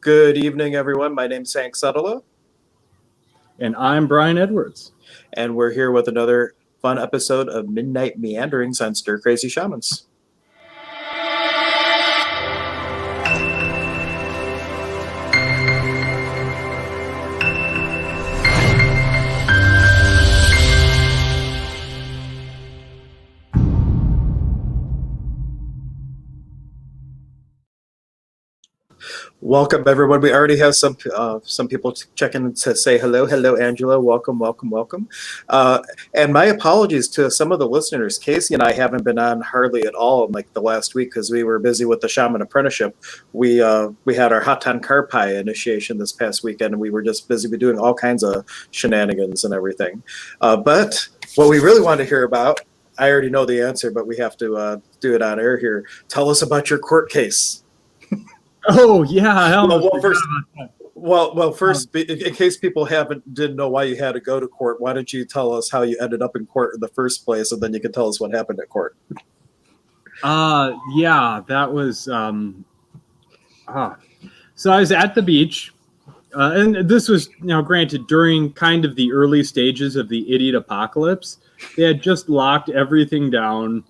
Good evening, everyone. My name's Hank Sutala, And I'm Brian Edwards. and we're here with another fun episode of Midnight Meanderings on Stir Crazy Shamans. Welcome, everyone. We already have some people checking to say hello. Hello, Angela. Welcome. And my apologies to some of the listeners. Casey and I haven't been on hardly at all in like the last week because we were busy with the Shaman Apprenticeship. We had our Hot Ton Car Pie initiation this past weekend, and we were just busy doing all kinds of shenanigans and everything. But what we really want to hear about, I already know the answer, but we have to do it on air here. Tell us about your court case. Oh yeah. First, in case people didn't know why you had to go to court, why don't you tell us how you ended up in court in the first place, and then you can tell us what happened at court. That was. So I was at the beach, and this was, granted, during kind of the early stages of the idiot apocalypse. They had just locked everything down,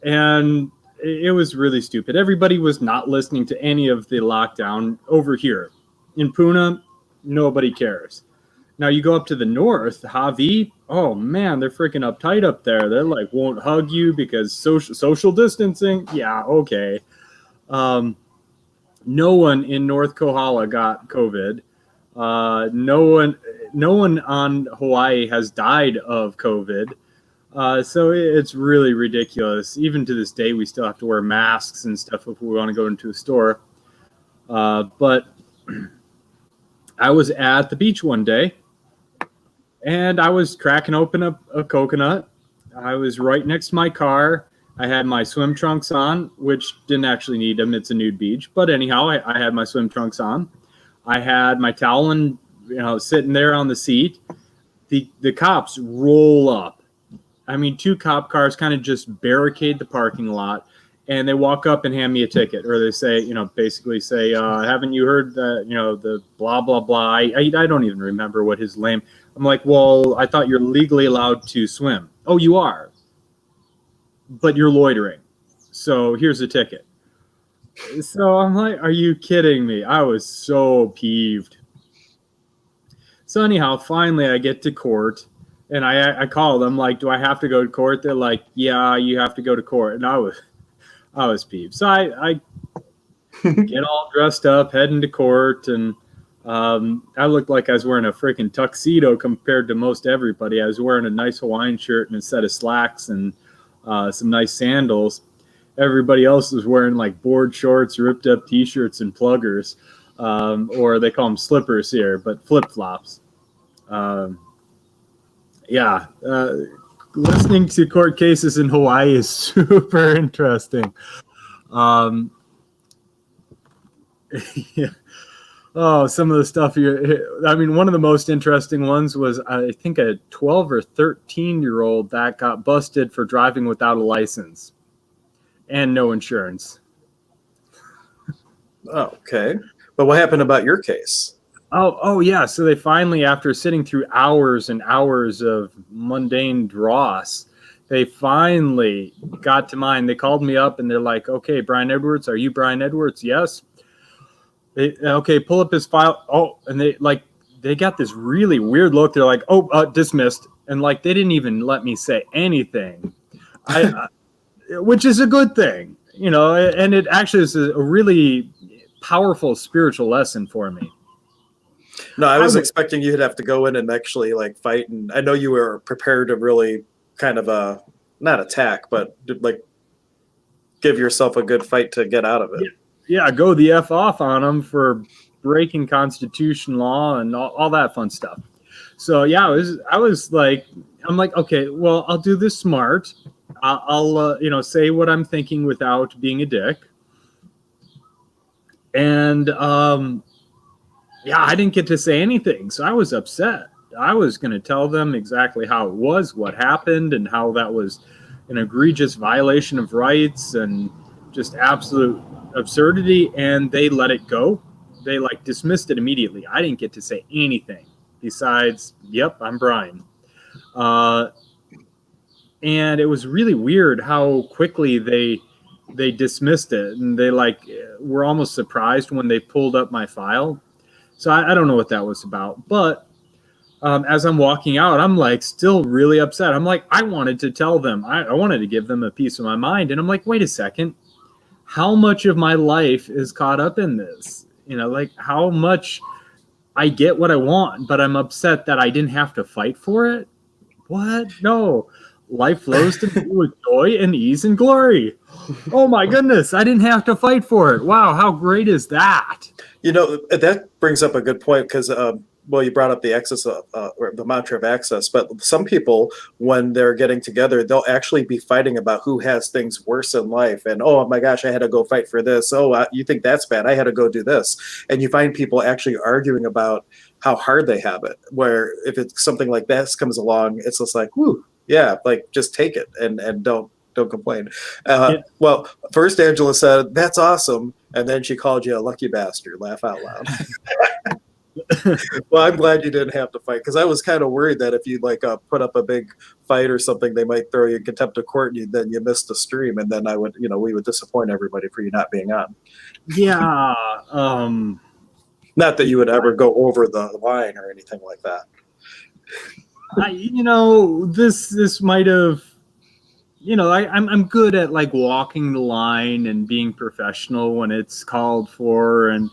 and it was really stupid. Everybody was not listening to any of the lockdown over here. In Puna, nobody cares. Now you go up to the north, Javi, oh man, they're freaking uptight up there. They're like, won't hug you because social distancing. Yeah, okay. No one in North Kohala got COVID. No one on Hawaii has died of COVID. So it's really ridiculous. Even to this day, we still have to wear masks and stuff if we want to go into a store. But I was at the beach one day, and I was cracking open a coconut. I was right next to my car. I had my swim trunks on, which didn't actually need them. It's a nude beach. But anyhow, I had my swim trunks on. I had my towel and, sitting there on the seat. The cops roll up. I mean, 2 cop cars kind of just barricade the parking lot, and they walk up and hand me a ticket, or they say, basically say, haven't you heard that, the blah, blah, blah. I don't even remember what his name. I'm like, well, I thought you're legally allowed to swim. Oh, you are, but you're loitering. So here's a ticket. So I'm like, are you kidding me? I was so peeved. So anyhow, finally I get to court. And I called them, like, do I have to go to court? They're like, yeah, you have to go to court. And I was peeved. So I get all dressed up, heading to court, and I looked like I was wearing a freaking tuxedo compared to most everybody. I was wearing a nice Hawaiian shirt and a set of slacks and some nice sandals. Everybody else was wearing like board shorts, ripped up T-shirts, and pluggers, or they call them slippers here, but flip-flops. Listening to court cases in Hawaii is super interesting. Oh, some of the stuff one of the most interesting ones was, I think, a 12 or 13-year-old that got busted for driving without a license and no insurance. Okay. But what happened about your case? Oh, yeah. So they finally, after sitting through hours and hours of mundane dross, they finally got to mine. They called me up and they're like, okay, Brian Edwards, are you Brian Edwards? Yes. Okay, pull up his file. Oh, and they got this really weird look. They're like, dismissed. And like, they didn't even let me say anything, which is a good thing, and it actually is a really powerful spiritual lesson for me. No, I was expecting you'd have to go in and actually like fight, and I know you were prepared to really kind of not attack, but like give yourself a good fight to get out of it. Yeah, go the F off on them for breaking Constitution law and all that fun stuff. So yeah, I was like, I'm like, okay, well, I'll do this smart. I'll say what I'm thinking without being a dick. And I didn't get to say anything, so I was upset. I was going to tell them exactly how it was, what happened, and how that was an egregious violation of rights and just absolute absurdity, and they let it go. they like dismissed it immediately. I didn't get to say anything besides, "Yep, I'm Brian." And it was really weird how quickly they dismissed it, and they like were almost surprised when they pulled up my file. So I don't know what that was about, but as I'm walking out, I'm like still really upset. I'm like, I wanted to tell them, I wanted to give them a piece of my mind, and I'm like, wait a second, how much of my life is caught up in this? You know, like how much I get what I want, but I'm upset that I didn't have to fight for it. What? No. Life flows to me with joy and ease and glory. Oh my goodness, I didn't have to fight for it. Wow, how great is that? You know, that brings up a good point because, well, you brought up the access, or the mantra of access, but some people, when they're getting together, they'll actually be fighting about who has things worse in life. And, oh my gosh, I had to go fight for this. Oh, you think that's bad? I had to go do this. And you find people actually arguing about how hard they have it, where if it's something like this comes along, it's just like, whoo, yeah, like just take it and don't complain. Yeah. Well, first Angela said, that's awesome. And then she called you a lucky bastard. Laugh out loud. Well, I'm glad you didn't have to fight because I was kind of worried that if you like put up a big fight or something, they might throw you in contempt of court and then you missed the stream. And then I would, we would disappoint everybody for you not being on. Yeah. Not that you would ever go over the line or anything like that. This might have, I'm good at like walking the line and being professional when it's called for, and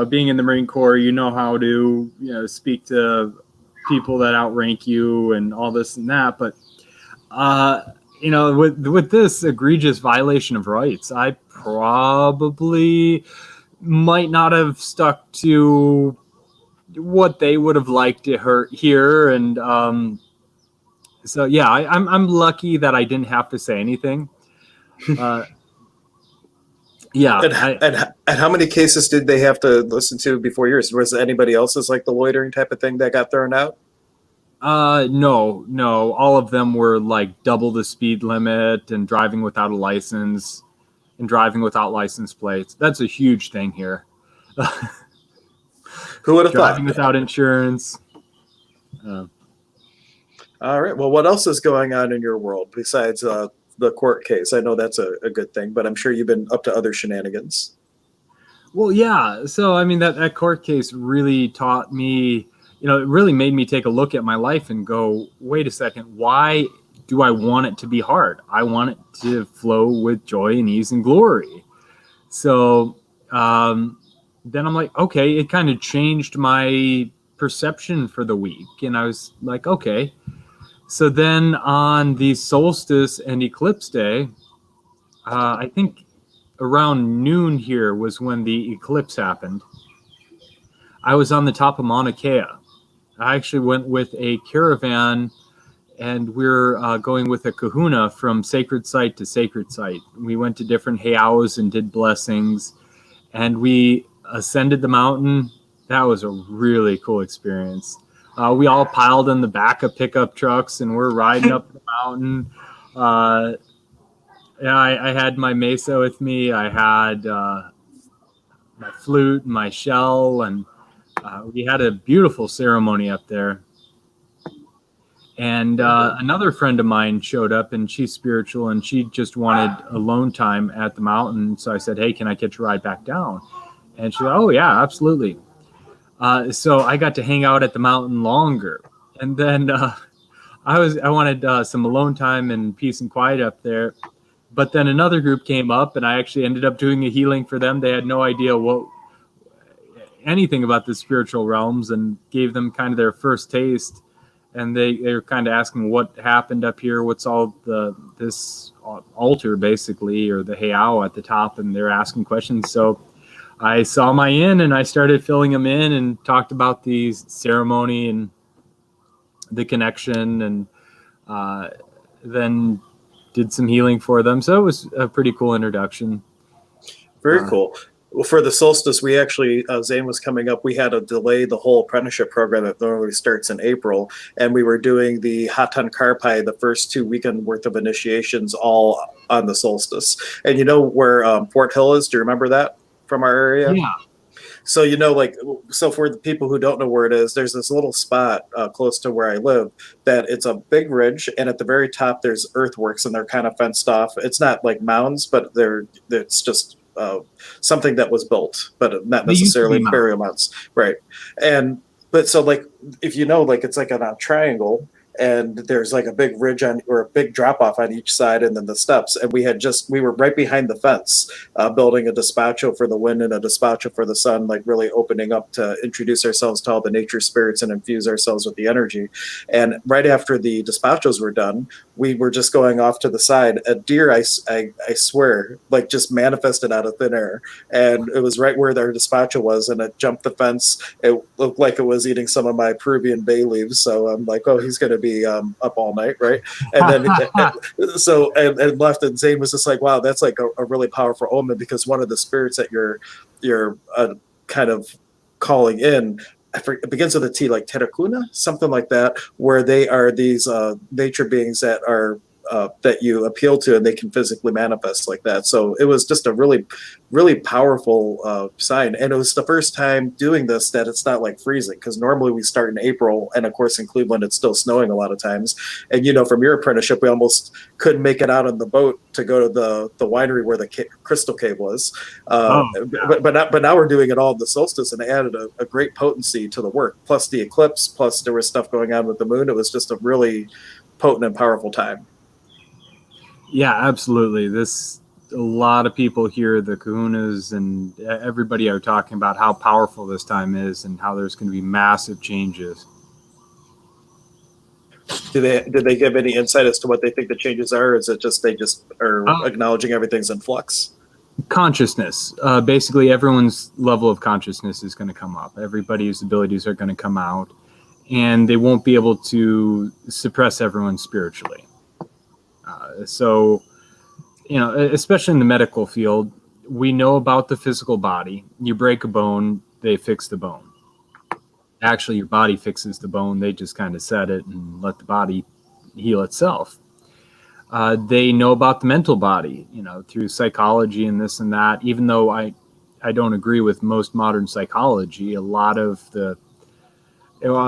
being in the Marine Corps, how to speak to people that outrank you and all this and that. But with this egregious violation of rights, I probably might not have stuck to what they would have liked to hear, and so yeah, I'm lucky that I didn't have to say anything. Yeah. And how many cases did they have to listen to before yours? Was anybody else's like the loitering type of thing that got thrown out? No. All of them were like double the speed limit and driving without a license and driving without license plates. That's a huge thing here. Who would have thought? Driving without insurance. All right. Well, what else is going on in your world besides the court case? I know that's a good thing, but I'm sure you've been up to other shenanigans. Well, yeah. So, I mean, that court case really taught me, it really made me take a look at my life and go, wait a second, why do I want it to be hard? I want it to flow with joy and ease and glory. So then I'm like, okay, it kind of changed my perception for the week. And I was like, okay. So then on the solstice and eclipse day, I think around noon here was when the eclipse happened. I was on the top of Mauna Kea. I actually went with a caravan, and we're going with a kahuna from sacred site to sacred site. We went to different heiaus and did blessings, and we ascended the mountain. That was a really cool experience. We all piled in the back of pickup trucks, and we're riding up the mountain. I had my mesa with me. I had my flute and my shell, and we had a beautiful ceremony up there. And another friend of mine showed up, and she's spiritual, and she just wanted alone time at the mountain. So I said, hey, can I catch a ride back down? And she said, oh, yeah, absolutely. So I got to hang out at the mountain longer. And then I wanted some alone time and peace and quiet up there. But then another group came up, and I actually ended up doing a healing for them. They had no idea anything about the spiritual realms, and gave them kind of their first taste. And they were kind of asking what happened up here, what's all this altar basically, or the heiau at the top, and they're asking questions. So I saw my in, and I started filling them in and talked about the ceremony and the connection, and then did some healing for them. So it was a pretty cool introduction. Very cool. Well, for the solstice, we actually, Zane was coming up, we had to delay the whole apprenticeship program that normally starts in April, and we were doing the Hatan Karpai, the first 2 weekend worth of initiations, all on the solstice. And you know where Fort Hill is? Do you remember that from our area? Yeah. So, you know, like, so for the people who don't know where it is, there's this little spot close to where I live that it's a big ridge, and at the very top there's earthworks, and they're kind of fenced off. It's not like mounds, but it's just something that was built, but not They used to necessarily be mountains. burial mounds, right? And but so like if you know, like it's like on a triangle, and there's like a big ridge on or a big drop off on each side, and then the steps. And we were right behind the fence, building a despacho for the wind and a despacho for the sun, like really opening up to introduce ourselves to all the nature spirits and infuse ourselves with the energy. And right after the despachos were done, we were just going off to the side. A deer, I swear, like just manifested out of thin air, and it was right where their despacho was, and it jumped the fence. It looked like it was eating some of my Peruvian bay leaves, so I'm like, oh, he's going to be up all night, right? And then and left, and Zane was just like, wow, that's like a really powerful omen, because one of the spirits that you're kind of calling in, it begins with a T, like Terracuna, something like that, where they are these nature beings that are that you appeal to, and they can physically manifest like that. So it was just a really, really powerful sign. And it was the first time doing this that it's not like freezing, because normally we start in April, and of course in Cleveland it's still snowing a lot of times. And you know, from your apprenticeship, we almost couldn't make it out on the boat to go to the winery where the Crystal Cave was. Oh, yeah. But now we're doing it all in the solstice, and it added a great potency to the work. Plus the eclipse, plus there was stuff going on with the moon. It was just a really potent and powerful time. Yeah, absolutely. A lot of people here, the kahunas and everybody are talking about how powerful this time is and how there's going to be massive changes. Did they give any insight as to what they think the changes are? Or is it just they just are Uh, acknowledging everything's in flux? Consciousness. Basically, everyone's level of consciousness is going to come up. Everybody's abilities are going to come out, and they won't be able to suppress everyone spiritually. So, you know, especially in the medical field, we know about the physical body. You break a bone, they fix the bone. Actually, your body fixes the bone. They just kind of set it and let the body heal itself. They know about the mental body, you know, through psychology and this and that. Even though I don't agree with most modern psychology, a lot of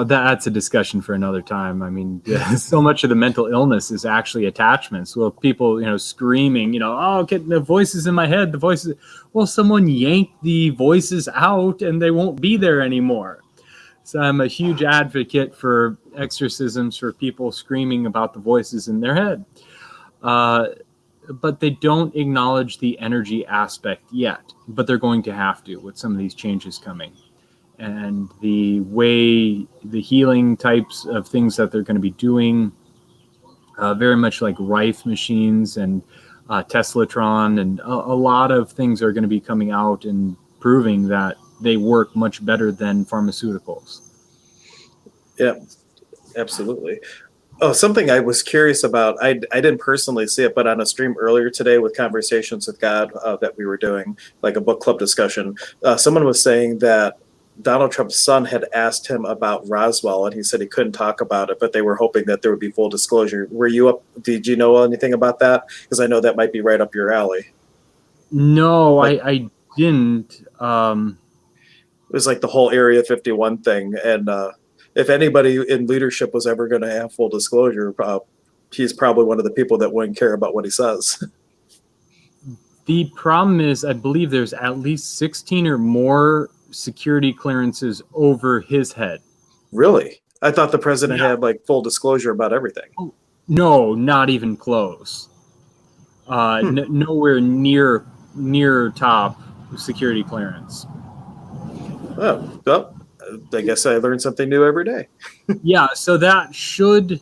that's a discussion for another time. I mean, so much of the mental illness is actually attachments. Well, people, you know, screaming, you know, oh, get the voices in my head, the voices. Well, someone yanked the voices out and they won't be there anymore. So I'm a huge advocate for exorcisms for people screaming about the voices in their head. But they don't acknowledge the energy aspect yet, but they're going to have to with some of these changes coming. And the way the healing types of things that they're going to be doing, very much like Rife machines and Teslatron, and a lot of things are going to be coming out and proving that they work much better than pharmaceuticals. Yeah, absolutely. Oh, something I was curious about. I didn't personally see it, but on a stream earlier today with Conversations with God that we were doing, like a book club discussion, someone was saying that Donald Trump's son had asked him about Roswell, and he said he couldn't talk about it, but they were hoping that there would be full disclosure. Were you up? Did you know anything about that? Because I know that might be right up your alley. No, Like I didn't. it was like the whole Area 51 thing, and if anybody in leadership was ever going to have full disclosure, he's probably one of the people that wouldn't care about what he says. The problem is, I believe there's at least 16 or more security clearances over his head. Really? I thought the president Yeah. had like full disclosure about everything. No, not even close. Nowhere near top security clearance. Oh, well, I guess I learned something new every day. Yeah, so that should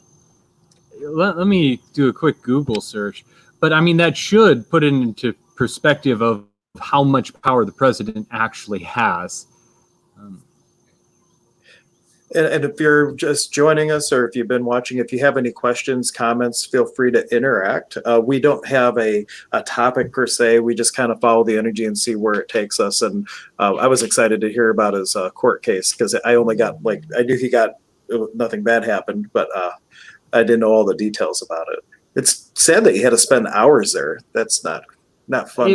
let me do a quick Google search. But I mean, that should put it into perspective of how much power the president actually has. And if you're just joining us, or if you've been watching, if you have any questions, comments, feel free to interact. We don't have a topic per se. We just kind of follow the energy and see where it takes us. And I was excited to hear about his court case, because I only got I knew he got nothing bad happened, but I didn't know all the details about it. It's sad that he had to spend hours there. That's not fun.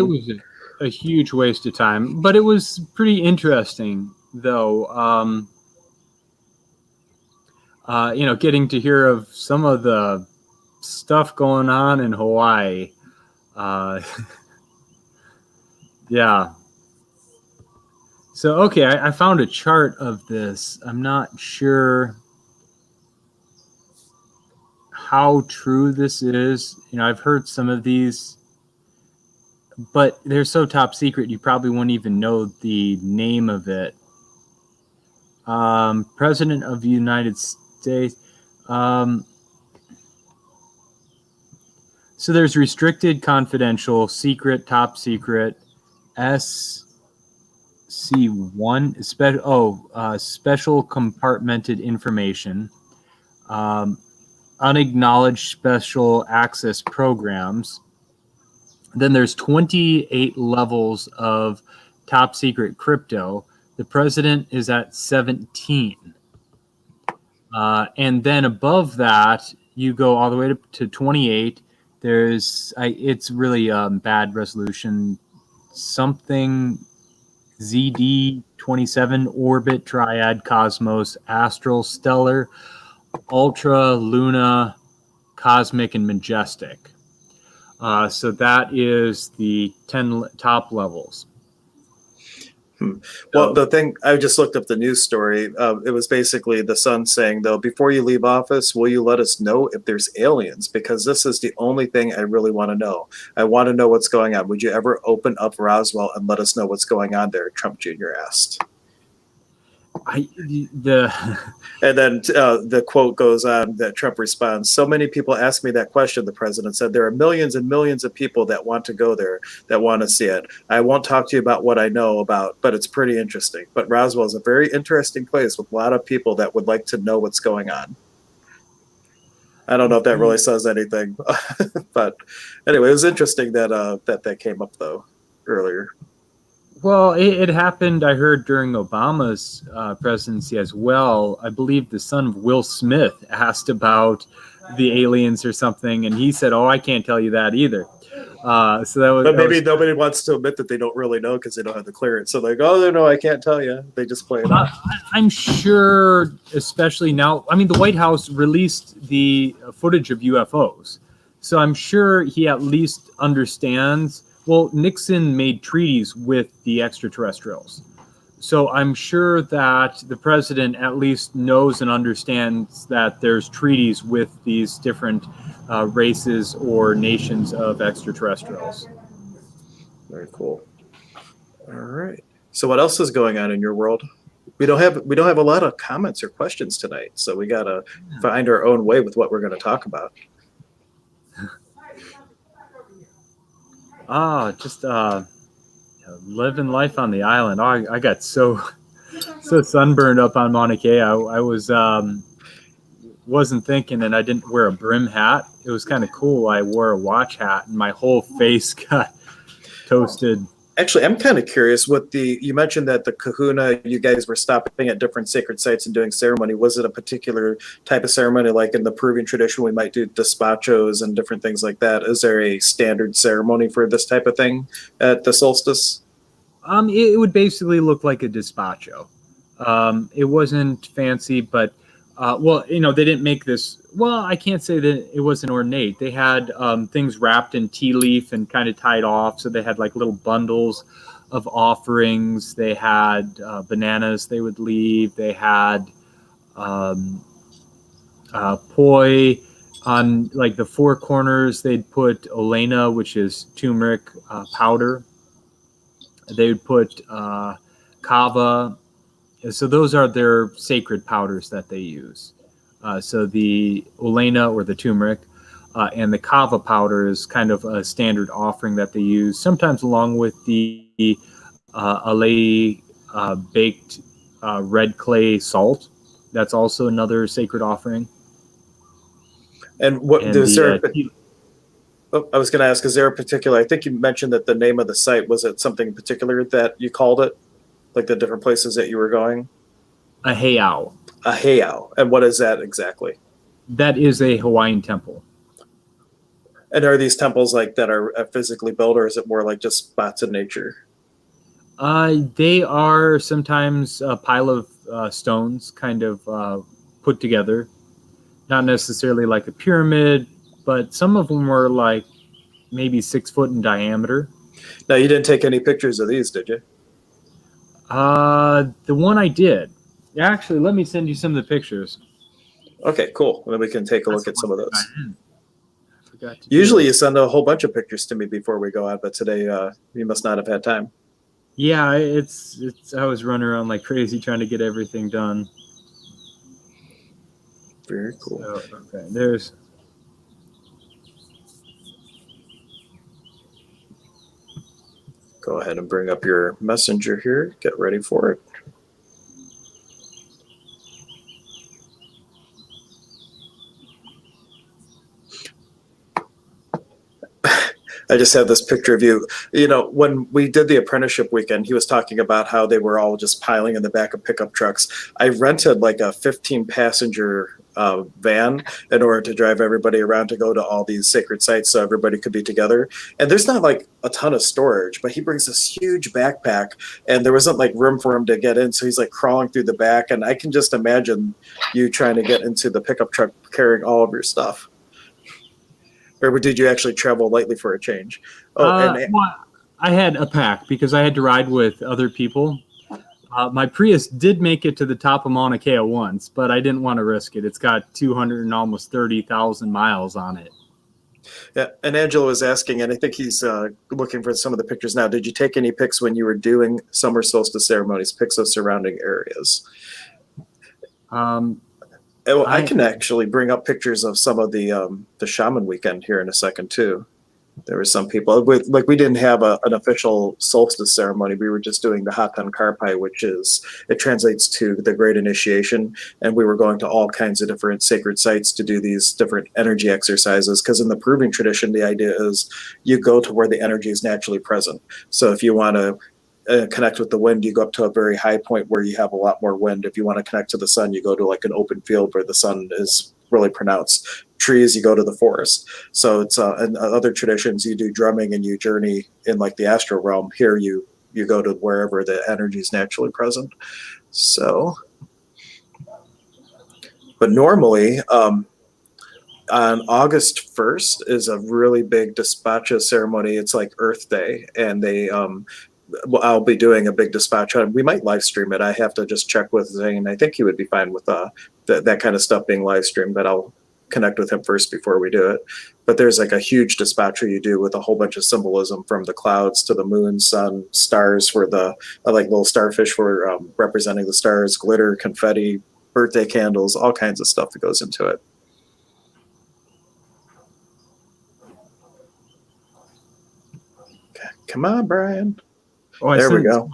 a huge waste of time, but it was pretty interesting, though. Getting to hear of some of the stuff going on in Hawaii. Yeah. So, okay, I found a chart of this. I'm not sure how true this is. I've heard some of these, but they're so top secret, you probably won't even know the name of it. President of the United States. So there's restricted, confidential, secret, top secret, SC1, special compartmented information, unacknowledged special access programs. Then there's 28 levels of top secret crypto. The president is at 17. And then above that, you go all the way to 28. It's really bad resolution. Something ZD 27, Orbit, Triad, Cosmos, Astral, Stellar, Ultra, Luna, Cosmic, and Majestic. So that is the 10 top levels. Well, the thing, I just looked up the news story. It was basically the Sun saying, though, before you leave office, will you let us know if there's aliens? Because this is the only thing I really want to know. I want to know what's going on. Would you ever open up Roswell and let us know what's going on there? Trump Jr. asked. And then the quote goes on that Trump responds, so many people ask me that question, the president said. There are millions and millions of people that want to go there, that want to see it. I won't talk to you about what I know about, but it's pretty interesting. But Roswell is a very interesting place with a lot of people that would like to know what's going on. I don't know if that really says anything. But anyway, it was interesting that that came up, though, earlier. Well, it happened, I heard, during Obama's presidency as well. I believe the son of Will Smith asked about the aliens or something, and he said, I can't tell you that either. So that was. But maybe nobody wants to admit that they don't really know because they don't have the clearance. So they're like, no, I can't tell you. They just play it off. I'm sure, especially now, the White House released the footage of UFOs. So I'm sure he at least understands. Well, Nixon made treaties with the extraterrestrials. So I'm sure that the president at least knows and understands that there's treaties with these different races or nations of extraterrestrials. Very cool. All right. So what else is going on in your world? We don't have a lot of comments or questions tonight, so we gotta find our own way with what we're going to talk about. Just living life on the island. I got so sunburned up on Mauna Kea. I wasn't thinking, and I didn't wear a brim hat. It was kind of cool. I wore a watch hat, and my whole face got toasted. Actually, I'm kind of curious you mentioned that the Kahuna, you guys were stopping at different sacred sites and doing ceremony. Was it a particular type of ceremony, like in the Peruvian tradition, we might do despachos and different things like that? Is there a standard ceremony for this type of thing at the solstice? It would basically look like a despacho. It wasn't fancy, but they didn't make this. Well, I can't say that it wasn't ornate. They had things wrapped in tea leaf and kind of tied off. So they had like little bundles of offerings. They had bananas they would leave. They had poi on like the four corners. They'd put olena, which is turmeric powder. They would put kava. So those are their sacred powders that they use. So the olena or the turmeric and the kava powder is kind of a standard offering that they use, sometimes along with the alei baked red clay salt. That's also another sacred offering. And what is there? I was going to ask, is there a particular? I think you mentioned that the name of the site, was it something in particular that you called it, like the different places that you were going? A heiau. A heiau. And what is that exactly? That is a Hawaiian temple. And are these temples like that are physically built, or is it more like just spots in nature? They are sometimes a pile of stones kind of put together. Not necessarily like a pyramid, but some of them were like maybe 6 foot in diameter. Now, you didn't take any pictures of these, did you? The one I did. Actually, let me send you some of the pictures. Okay, cool. Then we can take a That's look at the some of one thing those. I didn't. I forgot to Usually do. you send a whole bunch of pictures to me before we go out, but today you must not have had time. Yeah, it's. I was running around like crazy trying to get everything done. Very cool. So, okay, there's. Go ahead and bring up your messenger here. Get ready for it. I just have this picture of you. You know, when we did the apprenticeship weekend, he was talking about how they were all just piling in the back of pickup trucks. I rented like a 15 passenger van in order to drive everybody around to go to all these sacred sites so everybody could be together. And there's not like a ton of storage, but he brings this huge backpack and there wasn't like room for him to get in. So he's like crawling through the back. And I can just imagine you trying to get into the pickup truck carrying all of your stuff. Or did you actually travel lightly for a change? Oh, Well, I had a pack because I had to ride with other people. My Prius did make it to the top of Mauna Kea once, but I didn't want to risk it. It's got 200 and almost 30,000 miles on it. yeah, and Angelo was asking, and I think he's looking for some of the pictures now. Did you take any pics when you were doing summer solstice ceremonies, pics of surrounding areas? Um, I can actually bring up pictures of some of the shaman weekend here in a second too. There were some people with like we didn't have an official solstice ceremony. We were just doing the Hatan Karpai, which is it translates to the Great Initiation, and we were going to all kinds of different sacred sites to do these different energy exercises. Because in the proving tradition, the idea is you go to where the energy is naturally present. So if you want to connect with the wind, you go up to a very high point where you have a lot more wind. If you want to connect to the sun, you go to like an open field where the sun is really pronounced. Trees, you go to the forest. So it's in other traditions, you do drumming and you journey in like the astral realm. Here, you go to wherever the energy is naturally present. So, but normally, on August 1st is a really big despacha ceremony. It's like Earth Day, and I'll be doing a big dispatch on. We might live stream it. I have to just check with Zane. I think he would be fine with that kind of stuff being live streamed, but I'll connect with him first before we do it. But there's like a huge dispatcher you do with a whole bunch of symbolism from the clouds to the moon, sun, stars for the like little starfish for representing the stars, glitter, confetti, birthday candles, all kinds of stuff that goes into it. Okay. Come on, Brian. Oh, there we go.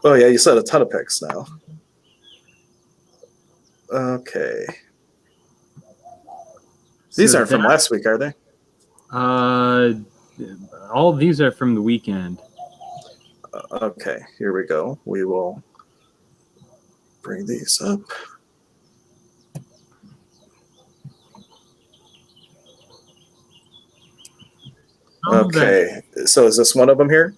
Oh yeah, you said a ton of pics now. Okay. These aren't from last week, are they? All of these are from the weekend. Okay, here we go. We will bring these up. Okay, so is this one of them here?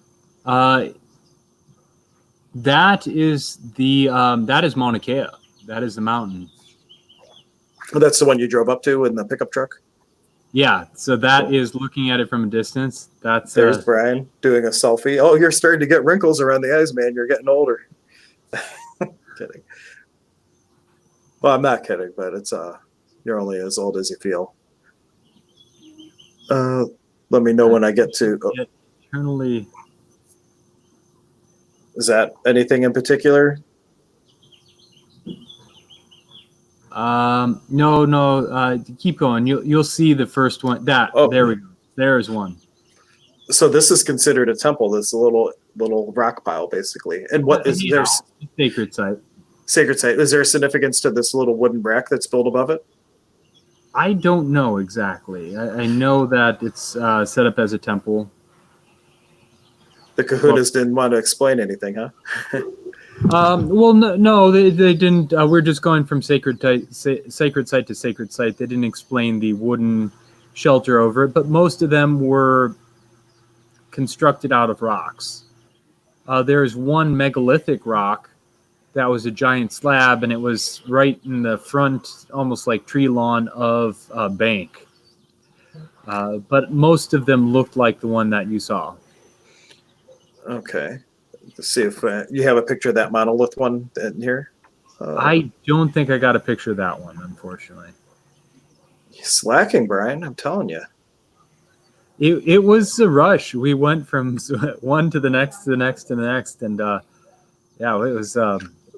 That is Mauna Kea. That is the mountain. That's the one you drove up to in the pickup truck? Yeah, so that is looking at it from a distance. There's Brian doing a selfie. Oh, you're starting to get wrinkles around the eyes, man. You're getting older. Kidding. Well, I'm not kidding, but it's you're only as old as you feel. Let me know when I get to. Eternally. Is that anything in particular? No. Keep going. You'll see the first one. There we go. There's one. So this is considered a temple. This little rock pile, basically. And what is there? Sacred site. Sacred site. Is there a significance to this little wooden rack that's built above it? I don't know exactly. I know that it's set up as a temple. The kahunas didn't want to explain anything, huh? Well, no, they didn't. We're just going from sacred site to sacred site. They didn't explain the wooden shelter over it, but most of them were constructed out of rocks. There's one megalithic rock that was a giant slab, and it was right in the front, almost like tree lawn of a bank. But most of them looked like the one that you saw. Okay. Let's see if you have a picture of that monolith one in here. I don't think I got a picture of that one, unfortunately. Slacking, Brian. I'm telling you. It was a rush. We went from one to the next to the next to the next, and yeah, it was.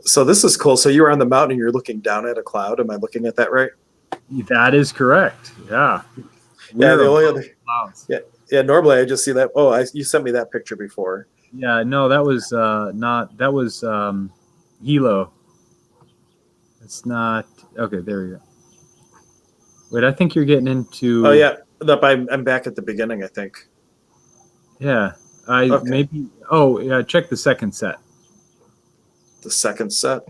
So this is cool. So you were on the mountain and you're looking down at a cloud. Am I looking at that right? That is correct. Yeah. Yeah. The only other. Clouds. Yeah. Normally I just see that. Oh, you sent me that picture before. Yeah. No, that was not. That was Hilo. It's not. Okay. There we go. Wait, I think you're getting into. Oh yeah. I'm back at the beginning, I think. Yeah. Okay. Maybe. Oh, yeah. Check the second set. The second set.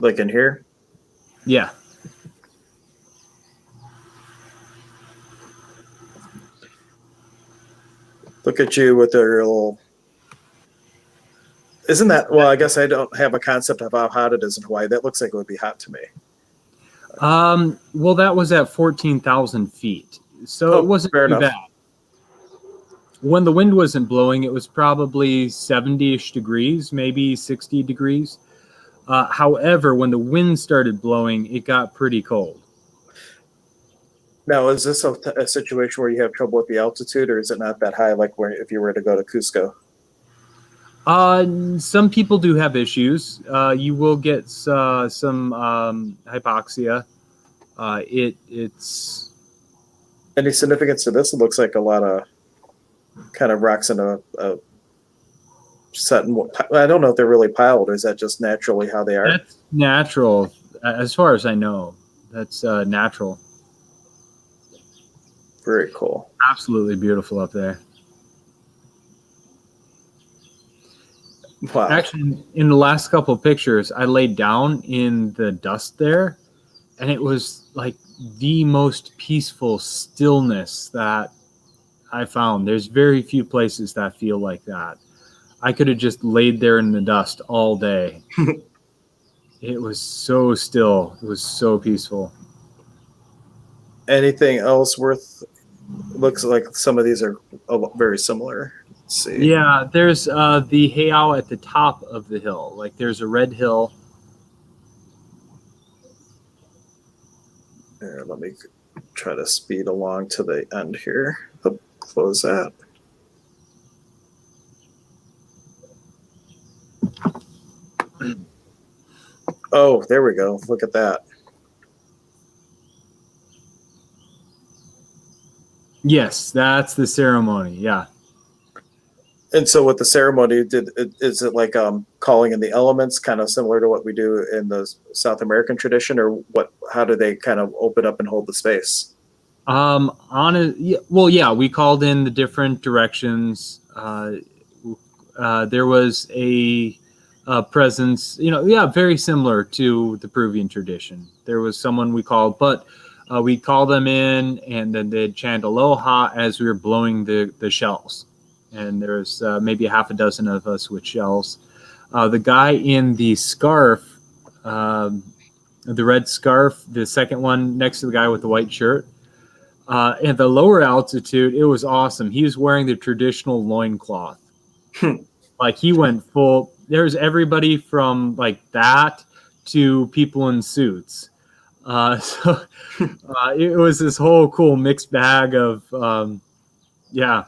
Like in here? Yeah. Look at you with your little. Isn't that, well, I guess I don't have a concept of how hot it is in Hawaii. That looks like it would be hot to me. Well, that was at 14,000 feet. So it wasn't fair too enough. bad. When the wind wasn't blowing, it was probably 70-ish degrees, maybe 60 degrees. However, when the wind started blowing, it got pretty cold. Now, is this a situation where you have trouble with the altitude, or is it not that high, like where if you were to go to Cusco? Some people do have issues. You will get some hypoxia. It's Any significance to this? It looks like a lot of kind of rocks in a set. I don't know if they're really piled, or is that just naturally how they are? That's natural, as far as I know. That's natural. Very cool. Absolutely beautiful up there. Wow. Actually, in the last couple of pictures, I laid down in the dust there, and it was like the most peaceful stillness that I found. There's very few places that feel like that. I could have just laid there in the dust all day. It was so still. It was so peaceful. Anything else worth? Looks like some of these are very similar. Let's see. Yeah, there's the heiau at the top of the hill. Like there's a red hill. Here, let me try to speed along to the end here. Oh, close that. Oh, there we go. Look at that. Yes, that's the ceremony. Yeah. And so with the ceremony, is it like calling in the elements, kind of similar to what we do in the South American tradition, or what? How do they kind of open up and hold the space? Well, yeah, we called in the different directions. There was a presence, very similar to the Peruvian tradition. There was someone we called, but we called them in, and then they'd chant aloha as we were blowing the shells. And there's maybe a half a dozen of us with shells. The guy in the scarf, the red scarf, the second one next to the guy with the white shirt, at the lower altitude, it was awesome. He was wearing the traditional loincloth. Like he went full. There's everybody from like that to people in suits. So it was this whole cool mixed bag of, yeah.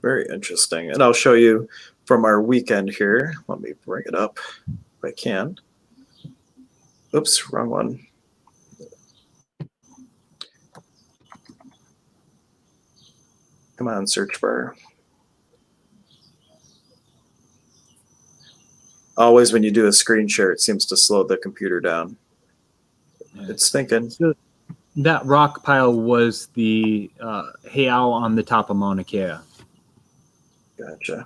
Very interesting. And I'll show you from our weekend here. Let me bring it up if I can. Oops, wrong one. Come on, search bar. Always when you do a screen share, it seems to slow the computer down. It's thinking. So that rock pile was the heiau on the top of Mauna Kea. Gotcha.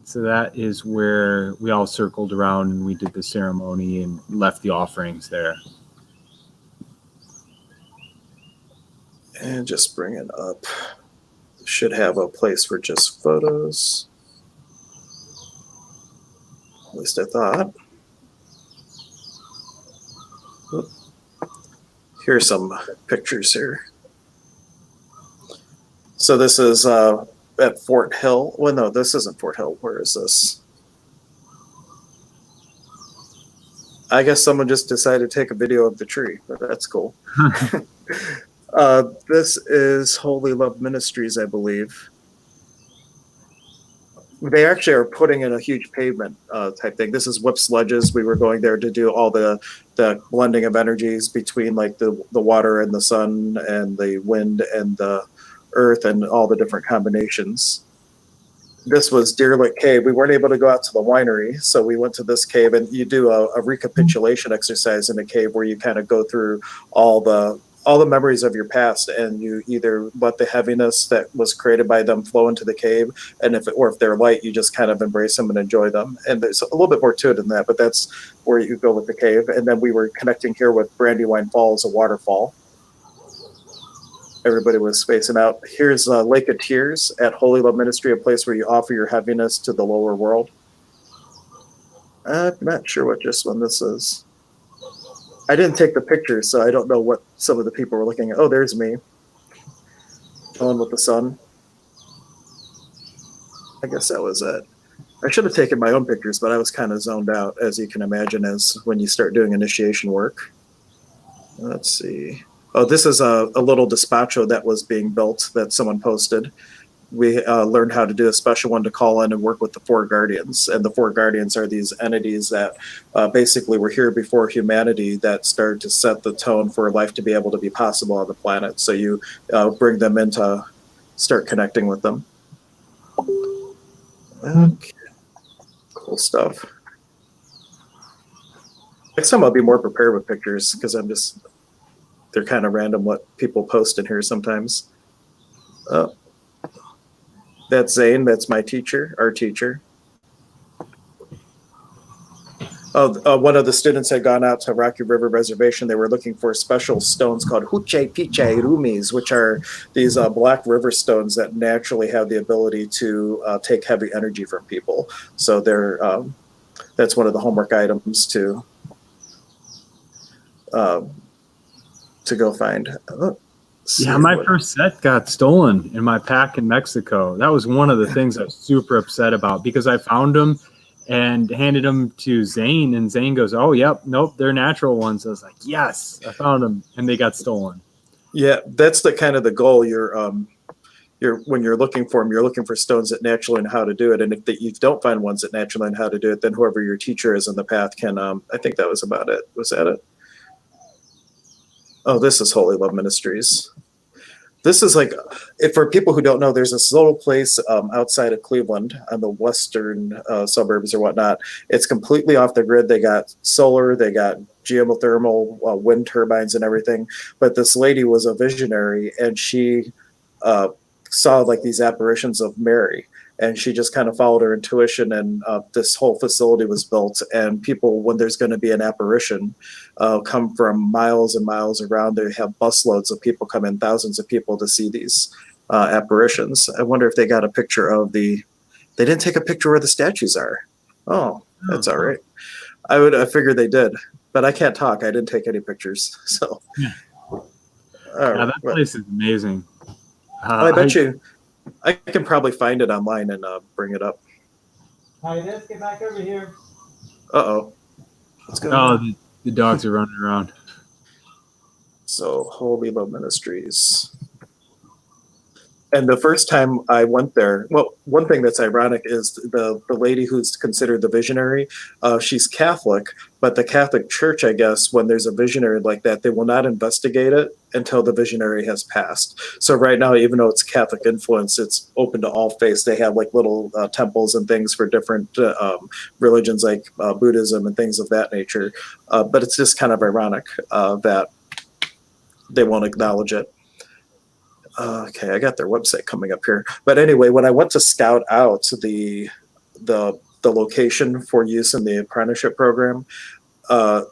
So that is where we all circled around and we did the ceremony and left the offerings there. And just bring it up. Should have a place for just photos. At least I thought. Oop. Here's some pictures here. So this is at Fort Hill. Well, no, this isn't Fort Hill. Where is this? I guess someone just decided to take a video of the tree, but that's cool. This is Holy Love Ministries, I believe. They actually are putting in a huge pavement type thing. This is Whip Sledges. We were going there to do all the blending of energies between like the water and the sun and the wind and the earth and all the different combinations. This was Deerlick Cave. We weren't able to go out to the winery, so we went to this cave, and you do a recapitulation exercise in the cave where you kind of go through all the memories of your past, and you either let the heaviness that was created by them flow into the cave, and if they're light, you just kind of embrace them and enjoy them. And there's a little bit more to it than that, but that's where you go with the cave. And then we were connecting here with Brandywine Falls, a waterfall. Everybody was spacing out. Here's Lake of Tears at Holy Love Ministry, a place where you offer your heaviness to the lower world. I'm not sure what just one this is. I didn't take the picture, so I don't know what some of the people were looking at. Oh, there's me. Chilling with the sun. I guess that was it. I should have taken my own pictures, but I was kind of zoned out, as you can imagine, as when you start doing initiation work. Let's see. Oh, this is a little despacho that was being built that someone posted. We learned how to do a special one to call in and work with the Four Guardians. And the Four Guardians are these entities that basically were here before humanity that started to set the tone for life to be able to be possible on the planet. So you bring them in to start connecting with them. Okay. Cool stuff. Next time I'll be more prepared with pictures because they're kind of random what people post in here sometimes. That's Zane. That's my teacher, our teacher. One of the students had gone out to Rocky River Reservation. They were looking for special stones called Huche Piche Rumis, which are these black river stones that naturally have the ability to take heavy energy from people. So that's one of the homework items to go find. Yeah, my first set got stolen in my pack in Mexico. That was one of the things I was super upset about because I found them and handed them to Zane, and Zane goes, "Oh, yep, nope, they're natural ones." I was like, "Yes, I found them," and they got stolen. Yeah, that's the kind of the goal. When you're looking for them, you're looking for stones that naturally know how to do it. And if you don't find ones that naturally know how to do it, then whoever your teacher is in the path can. I think that was about it. Was that it? Oh, this is Holy Love Ministries. This is like, for people who don't know, there's this little place outside of Cleveland on the western suburbs or whatnot. It's completely off the grid. They got solar, they got geothermal, wind turbines and everything. But this lady was a visionary, and she saw like these apparitions of Mary. And she just kind of followed her intuition, and this whole facility was built. And people, when there's going to be an apparition, come from miles and miles around. They have busloads of people come in, thousands of people to see these apparitions. I wonder if they got a picture of they didn't take a picture where the statues are. Oh, that's all right. I figured they did, but I can't talk. I didn't take any pictures. So, yeah, that place is amazing. I bet you. I can probably find it online and bring it up. Hi, let's get back over here. Uh-oh. What's going on? On? The dogs are running around. So, Holy Love Ministries. And the first time I went there, well, one thing that's ironic is the lady who's considered the visionary, she's Catholic, but the Catholic Church, I guess, when there's a visionary like that, they will not investigate it until the visionary has passed. So right now, even though it's Catholic influence, it's open to all faiths. They have like little temples and things for different religions like Buddhism and things of that nature. But it's just kind of ironic that they won't acknowledge it. Okay, I got their website coming up here. But anyway, when I went to scout out the the location for use in the apprenticeship program. I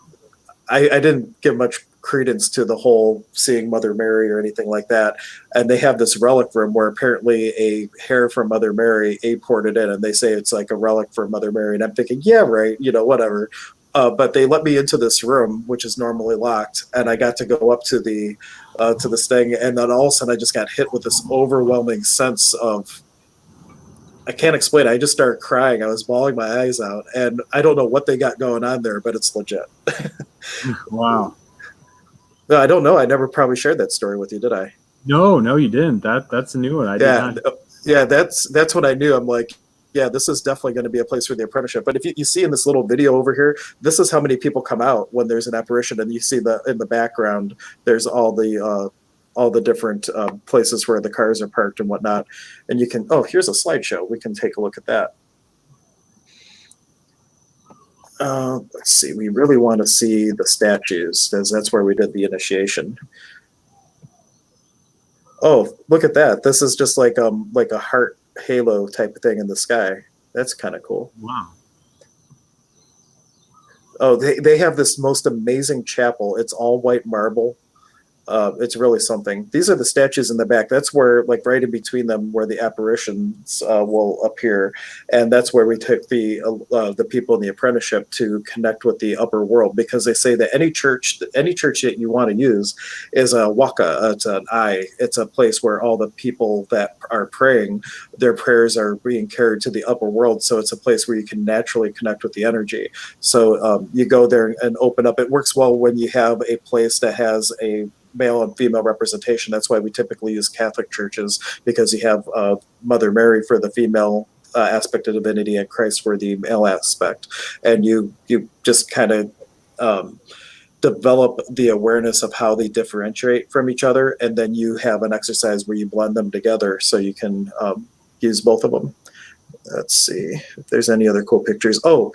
didn't give much credence to the whole seeing Mother Mary or anything like that. And they have this relic room where apparently a hair from Mother Mary ported in, and they say it's like a relic for Mother Mary. And I'm thinking, yeah, right, whatever. But they let me into this room, which is normally locked, and I got to go up to this thing, and then all of a sudden I just got hit with this overwhelming sense of, I can't explain it. I just started crying. I was bawling my eyes out, and I don't know what they got going on there, but it's legit. Wow. No, I don't know. I never probably shared that story with you, did I? No, you didn't. That's a new one. I did not. Yeah, that's what I knew. I'm like, yeah, this is definitely going to be a place for the apprenticeship. But if you see in this little video over here, this is how many people come out when there's an apparition, and you see in the background, there's all the different places where the cars are parked and whatnot. And you can, here's a slideshow. We can take a look at that. Let's see. We really want to see the statues, because that's where we did the initiation. Oh, look at that. This is just like a heart halo type of thing in the sky. That's kind of cool. Wow. Oh, they have this most amazing chapel. It's all white marble. It's really something. These are the statues in the back. That's where, like, right in between them, where the apparitions will appear, and that's where we took the people in the apprenticeship to connect with the upper world, because they say that any church that you want to use is a waka. It's an eye. It's a place where all the people that are praying, their prayers are being carried to the upper world. So it's a place where you can naturally connect with the energy. So you go there and open up. It works well when you have a place that has a male and female representation. That's why we typically use Catholic churches, because you have Mother Mary for the female aspect of divinity and Christ for the male aspect, and you just kind of develop the awareness of how they differentiate from each other, and then you have an exercise where you blend them together so you can use both of them. Let's see if there's any other cool pictures. Oh,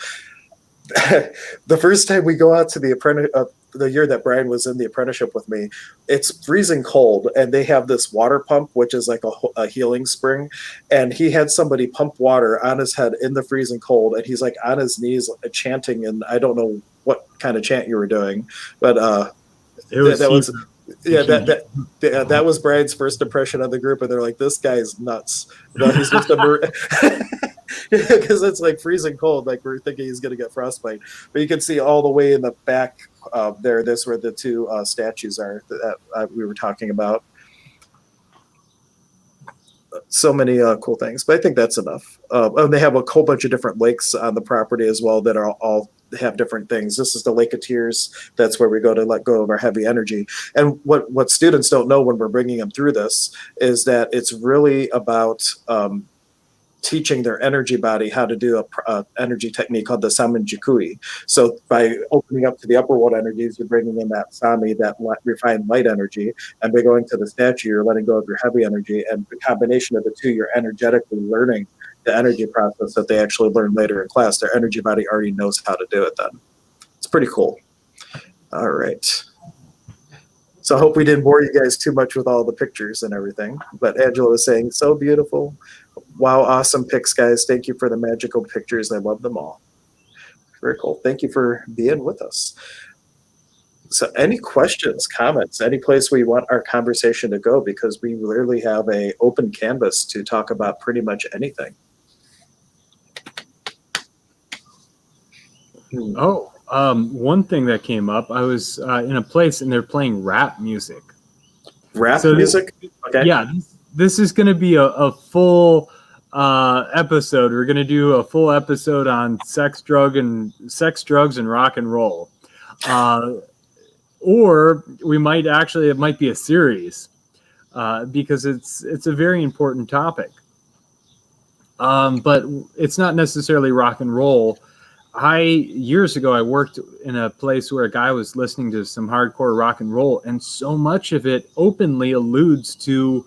the first time we go out to the year that Brian was in the apprenticeship with me, it's freezing cold, and they have this water pump, which is like a healing spring, and he had somebody pump water on his head in the freezing cold, and he's like on his knees chanting, and I don't know what kind of chant you were doing, but that was Brian's first impression of the group, and they're like, this guy's nuts. He's just because it's like freezing cold, like we're thinking he's going to get frostbite. But you can see all the way in the back there, this where the two statues are that we were talking about. So many cool things, but I think that's enough. And they have a whole bunch of different lakes on the property as well that are all have different things. This is the Lake of Tears. That's where we go to let go of our heavy energy. And what students don't know when we're bringing them through this is that it's really about teaching their energy body how to do a energy technique called the Samin Jikui. So by opening up to the upper world energies, you're bringing in that Sami, that refined light energy, and by going to the statue, you're letting go of your heavy energy, and the combination of the two, you're energetically learning the energy process that they actually learn later in class. Their energy body already knows how to do it then. It's pretty cool. All right. So I hope we didn't bore you guys too much with all the pictures and everything, but Angela was saying, so beautiful. Wow, awesome pics, guys. Thank you for the magical pictures. I love them all. Very cool. Thank you for being with us. So any questions, comments, any place we want our conversation to go, because we literally have an open canvas to talk about pretty much anything. One thing that came up, I was in a place and they're playing rap music. Rap music? Okay. Yeah, this is going to be a full episode. We're going to do a full episode on sex, drugs, and rock and roll. Or we might actually, it might be a series because it's a very important topic. But it's not necessarily rock and roll. Years ago, I worked in a place where a guy was listening to some hardcore rock and roll, and so much of it openly alludes to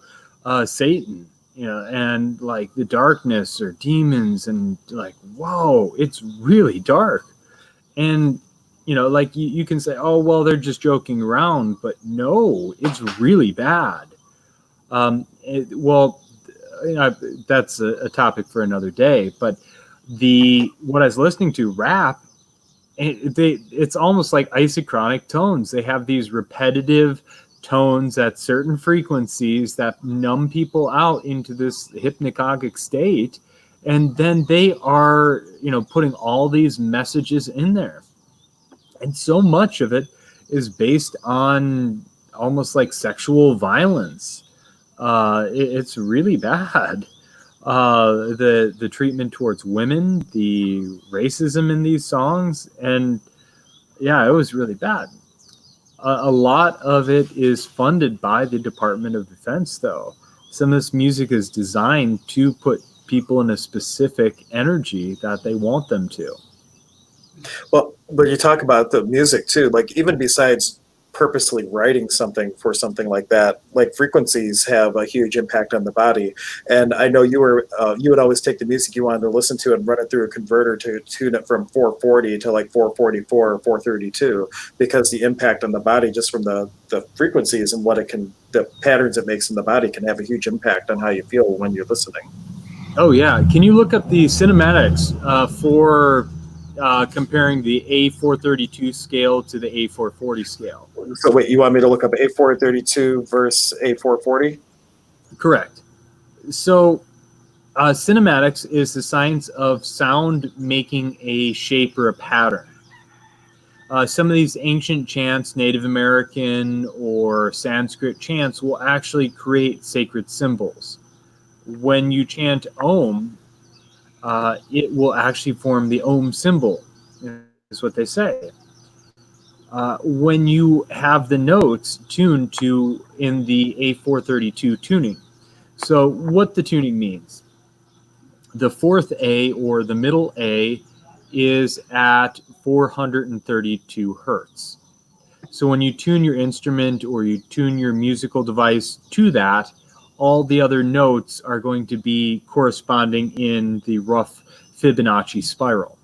Satan, and like the darkness or demons, and like, whoa, it's really dark. And, like you can say, oh, well, they're just joking around, but no, it's really bad. That's a topic for another day, but what I was listening to, rap, it's almost like isochronic tones. They have these repetitive tones at certain frequencies that numb people out into this hypnagogic state, and then they are, putting all these messages in there, and so much of it is based on almost like sexual violence. It's really bad. The treatment towards women, the racism in these songs, and yeah, it was really bad. A lot of it is funded by the Department of Defense, though. Some of this music is designed to put people in a specific energy that they want them to. Well, when you talk about the music too, like even besides purposely writing something for something like that, like frequencies have a huge impact on the body. And I know you would always take the music you wanted to listen to and run it through a converter to tune it from 440 to like 444 or 432, because the impact on the body just from the frequencies and the patterns it makes in the body can have a huge impact on how you feel when you're listening. Oh yeah, can you look up the cinematics for comparing the A432 scale to the A440 scale? So wait, you want me to look up A432 versus A440? Correct. So cinematics is the science of sound making a shape or a pattern. Some of these ancient chants, Native American or Sanskrit chants, will actually create sacred symbols. When you chant Om, it will actually form the Om symbol, is what they say. When you have the notes tuned to in the A432 tuning. So what the tuning means, the fourth A or the middle A is at 432 hertz. So when you tune your instrument or you tune your musical device to that, all the other notes are going to be corresponding in the rough Fibonacci spiral.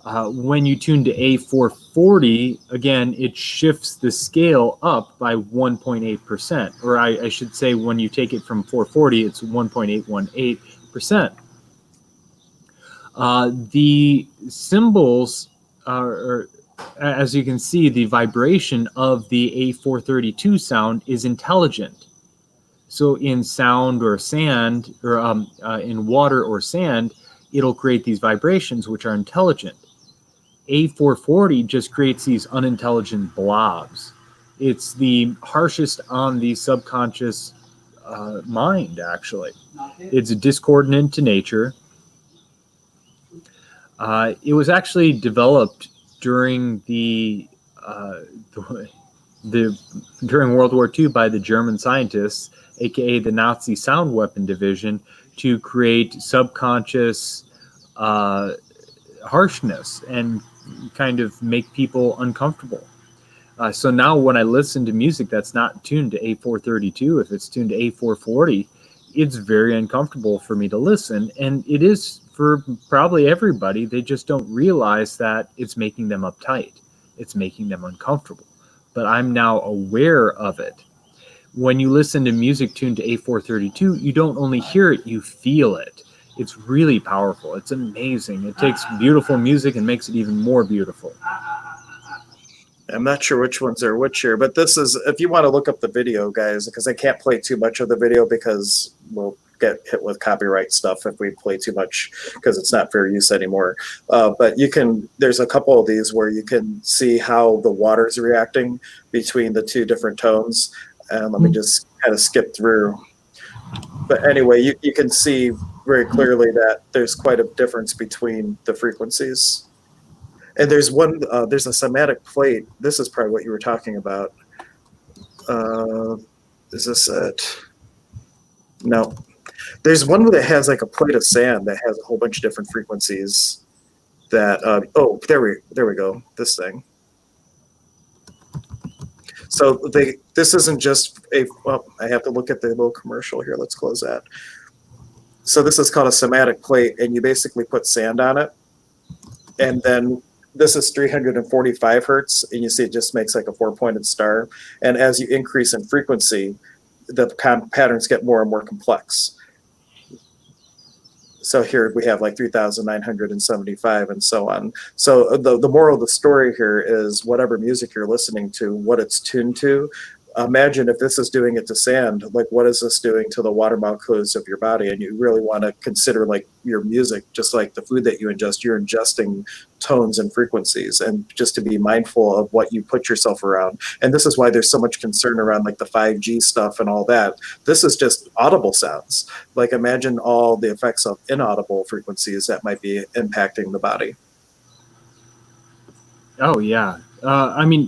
When you tune to A440, again, it shifts the scale up by 1.8%. Or I should say, when you take it from 440, it's 1.818%. The symbols are, as you can see, the vibration of the A432 sound is intelligent. So in sound or sand, or in water or sand, it'll create these vibrations which are intelligent. A440 just creates these unintelligent blobs. It's the harshest on the subconscious mind, actually. It's discordant to nature. It was actually developed during during World War II by the German scientists, aka the Nazi Sound Weapon Division, to create subconscious harshness and kind of make people uncomfortable. So now when I listen to music that's not tuned to A432, if it's tuned to A440, it's very uncomfortable for me to listen. And it is for probably everybody. They just don't realize that it's making them uptight. It's making them uncomfortable. But I'm now aware of it. When you listen to music tuned to A432, you don't only hear it, you feel it. It's really powerful. It's amazing. It takes beautiful music and makes it even more beautiful. I'm not sure which ones are which here, but this is, if you want to look up the video, guys, because I can't play too much of the video because we'll get hit with copyright stuff if we play too much, because it's not fair use anymore. But you can, there's a couple of these where you can see how the water's reacting between the two different tones. And let me just kind of skip through. But anyway, you can see very clearly that there's quite a difference between the frequencies. And there's one, there's a somatic plate. This is probably what you were talking about. Is this it? No. There's one that has like a plate of sand that has a whole bunch of different frequencies that, oh, there we go, this thing. So this isn't just a, well, I have to look at the little commercial here. Let's close that. So this is called a somatic plate, and you basically put sand on it. And then this is 345 hertz, and you see it just makes like a 4-pointed star. And as you increase in frequency, the patterns get more and more complex. So here we have like 3,975 and so on. So the moral of the story here is whatever music you're listening to, what it's tuned to. Imagine if this is doing it to sand, like what is this doing to the water molecules of your body? And you really want to consider like your music, just like the food that you ingest, you're ingesting tones and frequencies, and just to be mindful of what you put yourself around. And this is why there's so much concern around like the 5G stuff and all that. This is just audible sounds. Like imagine all the effects of inaudible frequencies that might be impacting the body. Oh yeah. I mean,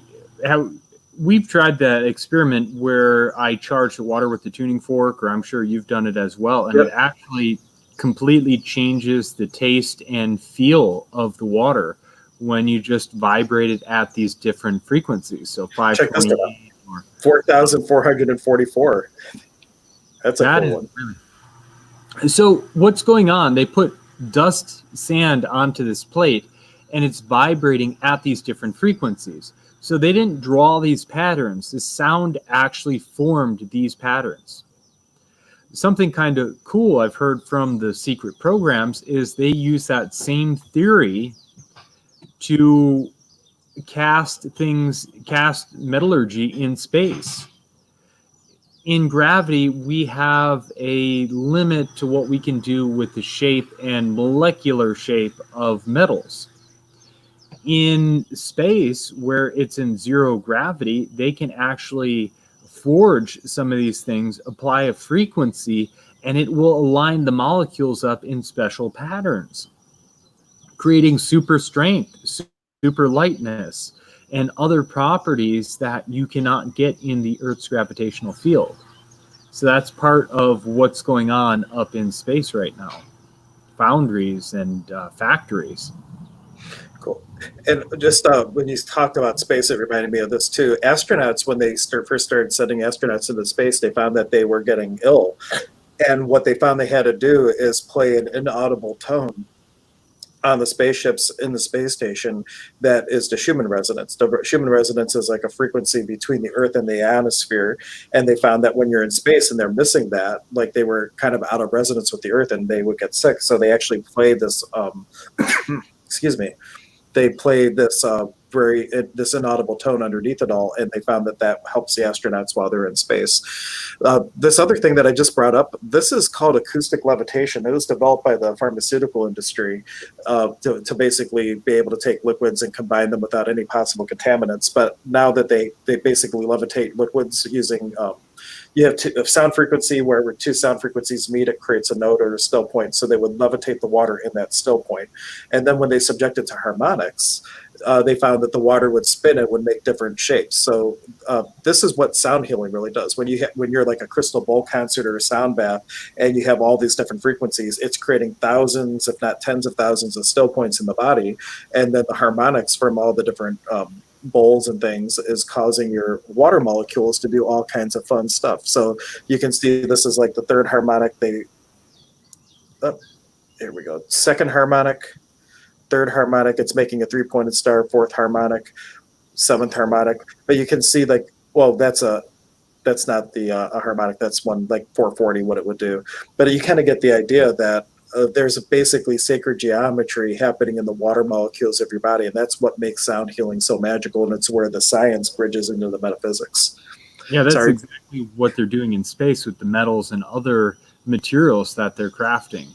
we've tried that experiment where I charge the water with the tuning fork, or I'm sure you've done it as well, and It actually completely changes the taste and feel of the water when you just vibrate it at these different frequencies. So 528 or 4,444. That's a cool one. Really. So what's going on? They put dust sand onto this plate, and it's vibrating at these different frequencies. So they didn't draw these patterns. The sound actually formed these patterns. Something kind of cool I've heard from the secret programs is they use that same theory to cast metallurgy in space. In gravity, we have a limit to what we can do with the shape and molecular shape of metals. In space, where it's in zero gravity, they can actually forge some of these things, apply a frequency, and it will align the molecules up in special patterns, creating super strength, super lightness, and other properties that you cannot get in the Earth's gravitational field. So that's part of what's going on up in space right now. Foundries and factories. Cool. And just when you talked about space, it reminded me of this too. Astronauts, when they first started sending astronauts into space, they found that they were getting ill. And what they found they had to do is play an inaudible tone on the spaceships in the space station that is the Schumann resonance. The Schumann resonance is like a frequency between the Earth and the ionosphere. And they found that when you're in space and they're missing that, like they were kind of out of resonance with the Earth and they would get sick. So they actually played this, excuse me, they played this this inaudible tone underneath it all, and they found that that helps the astronauts while they're in space. This other thing that I just brought up, this is called acoustic levitation. It was developed by the pharmaceutical industry to basically be able to take liquids and combine them without any possible contaminants. But now that they basically levitate liquids using you have a sound frequency where two sound frequencies meet, it creates a note or a still point. So they would levitate the water in that still point. And then when they subject it to harmonics, they found that the water would spin, it would make different shapes. So this is what sound healing really does. When you're like a crystal bowl concert or a sound bath, and you have all these different frequencies, it's creating thousands, if not tens of thousands, of still points in the body, and then the harmonics from all the different bowls and things is causing your water molecules to do all kinds of fun stuff. So you can see this is like the third harmonic. Here we go. Second harmonic. Third harmonic, it's making a three-pointed star. Fourth harmonic, seventh harmonic. But you can see like, well, that's not the a harmonic. That's one like 440, what it would do. But you kind of get the idea that there's basically sacred geometry happening in the water molecules of your body, and that's what makes sound healing so magical. And it's where the science bridges into the metaphysics. Yeah, that's exactly what they're doing in space with the metals and other materials that they're crafting,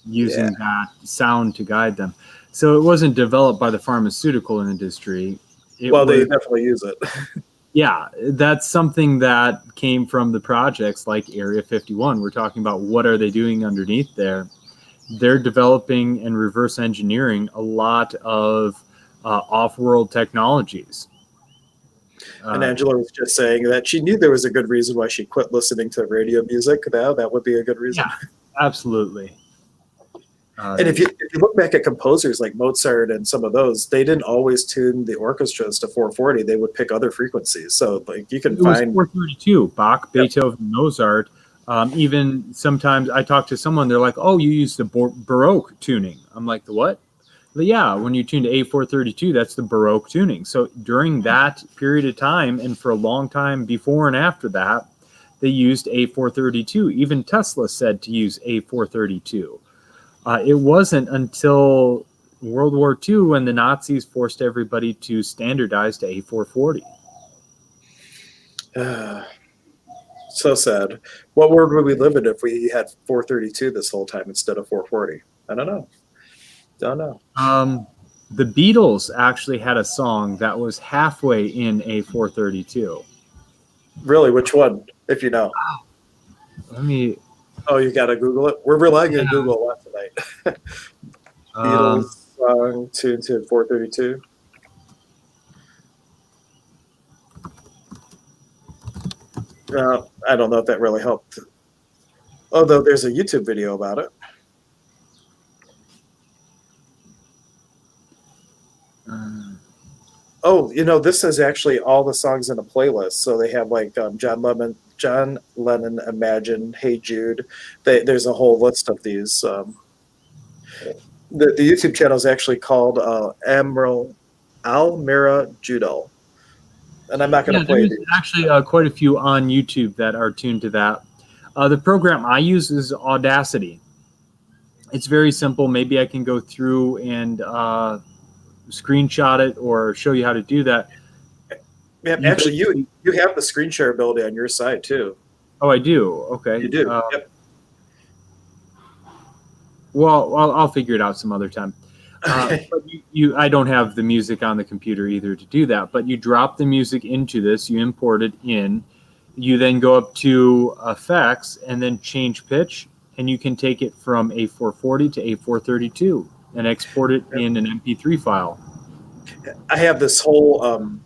using that sound to guide them. So it wasn't developed by the pharmaceutical industry. They definitely use it. Yeah, that's something that came from the projects like Area 51. We're talking about what are they doing underneath there. They're developing and reverse engineering a lot of off-world technologies. And Angela was just saying that she knew there was a good reason why she quit listening to radio music. That would be a good reason. Yeah, absolutely. And if you look back at composers like Mozart and some of those, they didn't always tune the orchestras to 440. They would pick other frequencies. So like you can find 432, Bach, Beethoven, Mozart. Even sometimes I talk to someone, they're like, "Oh, you use the Baroque tuning." I'm like, "The what?" But yeah, when you tune to A432, that's the Baroque tuning. So during that period of time, and for a long time before and after that, they used A432. Even Tesla said to use A432. It wasn't until World War II when the Nazis forced everybody to standardize to A440. So sad. What world would we live in if we had 432 this whole time instead of 440? I don't know. Don't know. The Beatles actually had a song that was halfway in A432. Really, which one? If you know. Let me. Oh, you got to Google it. We're relying on Google a lot tonight. Beatles song tuned to 432. I don't know if that really helped. Although there's a YouTube video about it. Oh, this is actually all the songs in a playlist. So they have like John Lennon, Imagine, Hey Jude. There's a whole list of these. The YouTube channel is actually called Almira Judel. And I'm not going to play these. Actually, quite a few on YouTube that are tuned to that. The program I use is Audacity. It's very simple. Maybe I can go through and screenshot it or show you how to do that. Yeah, actually, you have the screen share ability on your side too. Oh, I do. Okay, you do. Yep. Well, I'll figure it out some other time. But I don't have the music on the computer either to do that. But you drop the music into this, you import it in, you then go up to effects and then change pitch, and you can take it from A440 to A432 and export it in an MP3 file. I have this whole,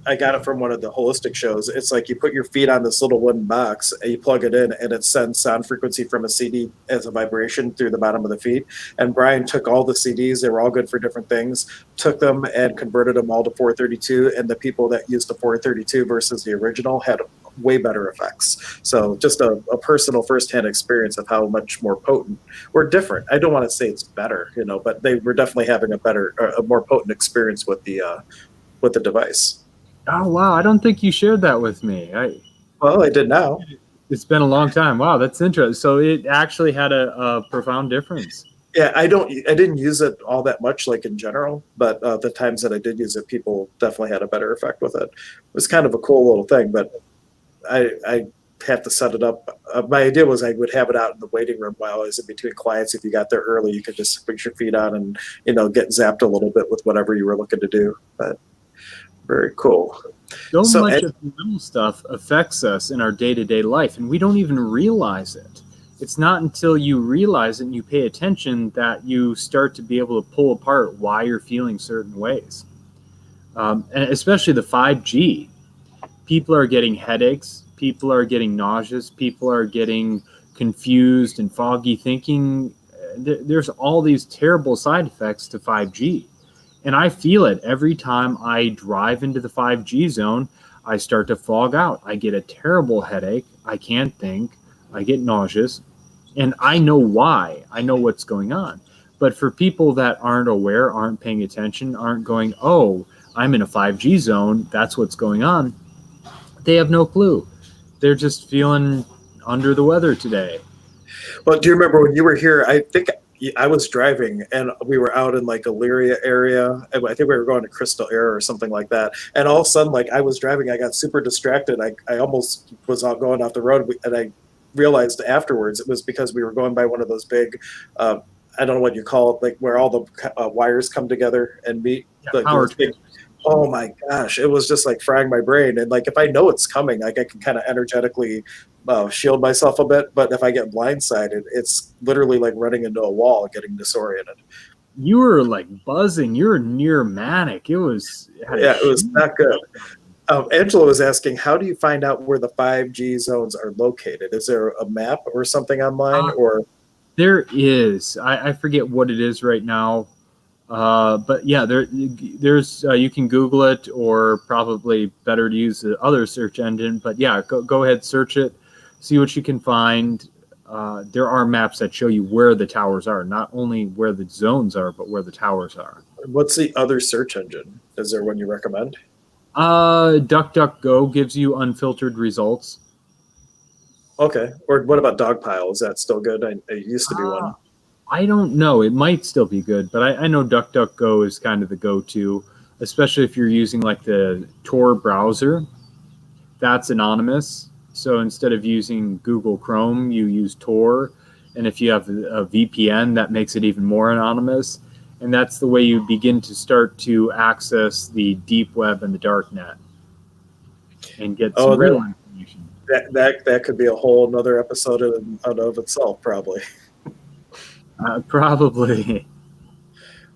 I got it from one of the holistic shows. It's like you put your feet on this little wooden box and you plug it in and it sends sound frequency from a CD as a vibration through the bottom of the feet. And Brian took all the CDs, they were all good for different things, took them and converted them all to 432. And the people that used the 432 versus the original had way better effects. So just a personal firsthand experience of how much more potent or different. I don't want to say it's better, but they were definitely having a more potent experience with the device. Oh wow! I don't think you shared that with me. Well, I did now. It's been a long time. Wow, that's interesting. So it actually had a profound difference. Yeah, I didn't use it all that much, like in general, but the times that I did use it, people definitely had a better effect with it. It was kind of a cool little thing, but I have to set it up. My idea was I would have it out in the waiting room while I was in between clients. If you got there early, you could just put your feet on and get zapped a little bit with whatever you were looking to do. But very cool. So much of the little stuff affects us in our day-to-day life, and we don't even realize it. It's not until you realize it and you pay attention that you start to be able to pull apart why you're feeling certain ways. And especially the 5G. People are getting headaches, people are getting nauseous, people are getting confused and foggy thinking. There's all these terrible side effects to 5G. And I feel it every time I drive into the 5G zone. I start to fog out. I get a terrible headache. I can't think. I get nauseous. And I know why. I know what's going on. But for people that aren't aware, aren't paying attention, aren't going, oh, I'm in a 5G zone, that's what's going on, they have no clue. They're just feeling under the weather today. Well, do you remember when you were here? I think I was driving and we were out in like Elyria area. I think we were going to Crystal Air or something like that. And all of a sudden, like I was driving, I got super distracted. I almost was out going off the road, and I realized afterwards it was because we were going by one of those big, I don't know what you call it, like where all the wires come together and meet. Yeah, like power big, oh my gosh, it was just like frying my brain. And like if I know it's coming, like I can kind of energetically shield myself a bit. But if I get blindsided, it's literally like running into a wall, getting disoriented. You were like buzzing. You were near manic. It was not good. Angela was asking, how do you find out where the 5G zones are located? Is there a map or something online? Or there is. I forget what it is right now. But yeah, there's you can Google it, or probably better to use the other search engine. But yeah, go ahead, search it, see what you can find. There are maps that show you where the towers are, not only where the zones are, but where the towers are. What's the other search engine? Is there one you recommend? DuckDuckGo gives you unfiltered results. Okay. Or what about Dogpile? Is that still good? It used to be one. I don't know. It might still be good, but I know DuckDuckGo is kind of the go-to, especially if you're using like the Tor browser. That's anonymous. So instead of using Google Chrome, you use Tor. And if you have a VPN, that makes it even more anonymous. And that's the way you begin to start to access the deep web and the dark net and get some real information. That could be a whole another episode of itself, probably. Probably.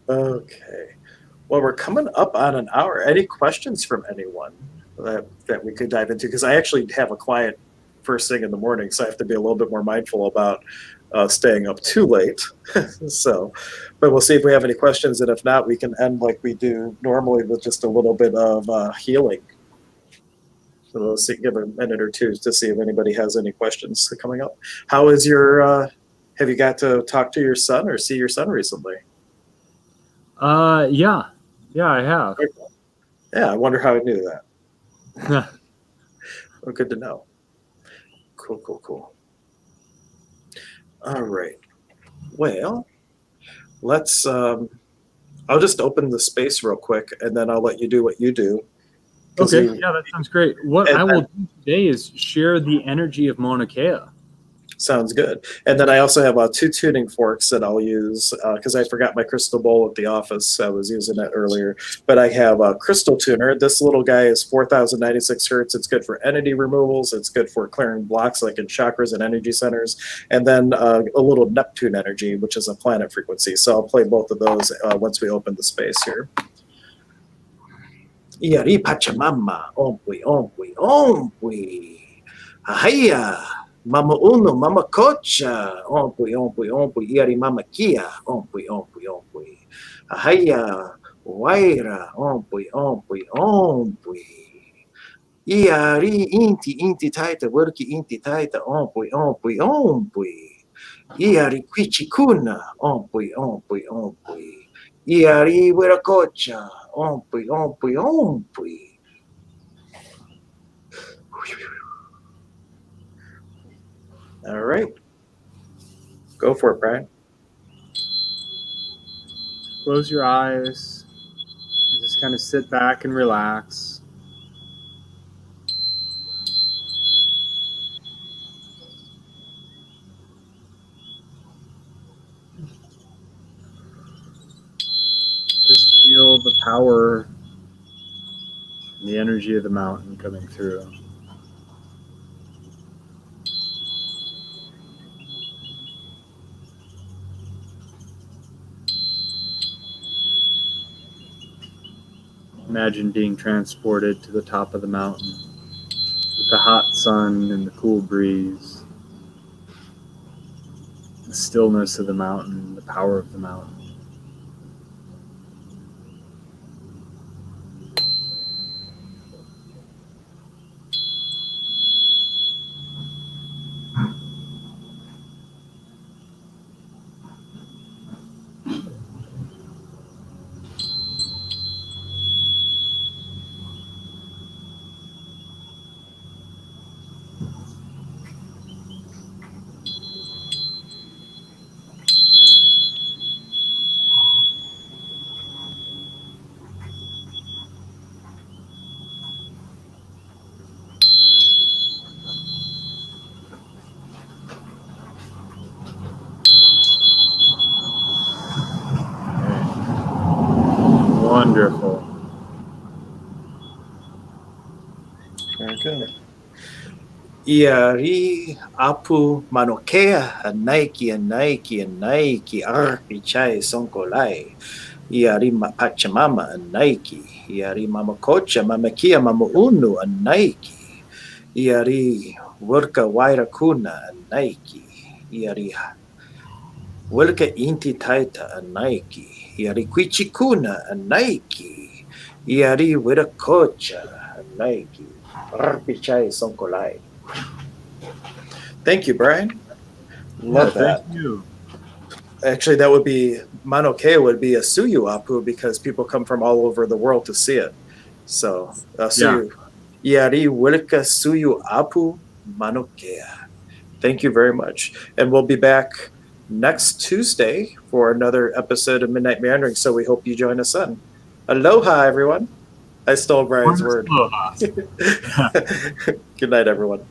Okay. Well, we're coming up on an hour. Any questions from anyone that we could dive into? Because I actually have a client first thing in the morning, so I have to be a little bit more mindful about staying up too late. So, but we'll see if we have any questions, and if not, we can end like we do normally with just a little bit of healing. So we'll see, give a minute or two to see if anybody has any questions coming up. How is your? Have you got to talk to your son or see your son recently? Yeah, I have. Yeah, I wonder how I knew that. Well, good to know. Cool. All right. Well, let's. I'll just open the space real quick, and then I'll let you do what you do. Okay. Yeah, that sounds great. What I will do today is share the energy of Mauna Kea. Sounds good. And then I also have 2 tuning forks that I'll use because I forgot my crystal bowl at the office. I was using that earlier. But I have a crystal tuner. This little guy is 4,096 hertz. It's good for entity removals. It's good for clearing blocks like in chakras and energy centers. And then a little Neptune energy, which is a planet frequency. So I'll play both of those once we open the space here. Iari Pachamama, ompui, ompui, ompui. Ahaya. Mama Uno, Mama Cocha, ompui, ompui, ompui, Iari Mama Kia, ompui, ompui, ompui. Ahaya, Waira, ompui, ompui, ompui. Iari inti taita, worki inti taita, ompui, ompui, ompui. Iari quichicuna, ompui, ompui, ompui. Iari Wiracocha, ompui, ompui, ompui. All right. Go for it, Brian. Close your eyes and just kind of sit back and relax. Just feel the power and the energy of the mountain coming through. Imagine being transported to the top of the mountain with the hot sun and the cool breeze, the stillness of the mountain, the power of the mountain. Wonderful. Very good. Iari apu manokea anaiki arpi chai sonkolai. Iari pachamama anaiki. Iari mamakocha mamakia mama unu anaiki. Iari worka waira kuna anaiki. Iari worka inti taita anaiki. Iari quichikuna anaiki. Iari wirakocha anaiki. Arpi chai sonkolai. Thank you, Brian. Love that. Thank you. Actually, that would be Mauna Kea would be a suyu apu because people come from all over the world to see it. So suyu, Iari wilka suyu apu Mauna Kea. Thank you very much, and we'll be back next Tuesday for another episode of Midnight Meandering. So we hope you join us then. Aloha, everyone. I stole Brian's word. Aloha. Good night, everyone.